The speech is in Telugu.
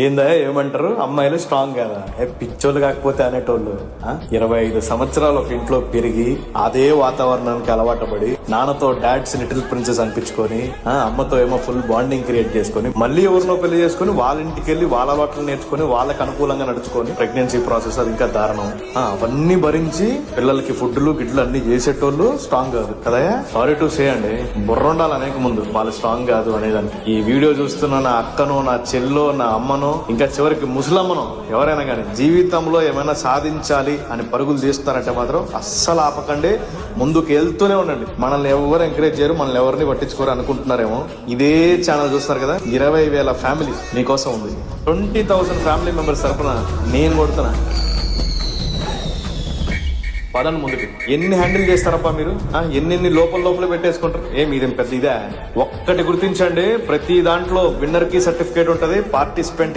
ఏందా ఏమంటారు, అమ్మాయిలు స్ట్రాంగ్ కదా, పిచ్చోళ్ళు కాకపోతే అనేటోళ్ళు. 25 సంవత్సరాలు ఒక ఇంట్లో పెరిగి అదే వాతావరణానికి అలవాటు పడి నాన్నతో డాడ్స్ లిటిల్ ప్రిన్సెస్ అనిపించుకొని అమ్మతో ఏమో ఫుల్ బాండింగ్ క్రియేట్ చేసుకుని మళ్ళీ ఎవరినో పెళ్లి చేసుకుని వాళ్ళ ఇంటికి వెళ్ళి వాళ్ళ అలవాట్లు నేర్చుకుని వాళ్ళకి అనుకూలంగా నడుచుకొని ప్రెగ్నెన్సీ ప్రాసెస్ అది ఇంకా దారుణం. అవన్నీ భరించి పిల్లలకి ఫుడ్లు గిడ్లు అన్ని చేసేటోళ్ళు స్ట్రాంగ్ కాదు కదా. సారీ టు సే అండి, బుర్ర ఉండాలి అనేక ముందు వాళ్ళు స్ట్రాంగ్ కాదు అనేదానికి. ఈ వీడియో చూస్తున్న నా అక్కనో నా చెల్లో నా అమ్మనో ఇంకా చివరికి ముసలమ్మనో ఎవరైనా కానీ జీవితంలో ఏమైనా సాధించాలి అని పరుగులు తీస్తారంటే మాత్రం అస్సలు ఆపకండి, ముందుకు వెళ్తూనే ఉండండి. మనల్ని ఎవరు ఎంకరేజ్ చేయరు, మనల్ని ఎవరిని పట్టించుకోరు అనుకుంటున్నారేమో. ఇదే ఛానల్ చూస్తున్నారు కదా, 20,000 ఫ్యామిలీ మీకోసం ఉంది. 20,000 ఫ్యామిలీ మెంబర్స్ తరఫున నేను కొడుతున్నా, పదండి ముందుకు. ఎన్ని హ్యాండిల్ చేస్తారప్పా మీరు, ఎన్ని లోపల పెట్టేసుకుంటారు. ఇదేం పెద్ద ఇదే. ఒక్కటి గుర్తించండి, ప్రతి దాంట్లో విన్నర్ కి సర్టిఫికేట్ ఉంటది, పార్టిసిపెంట్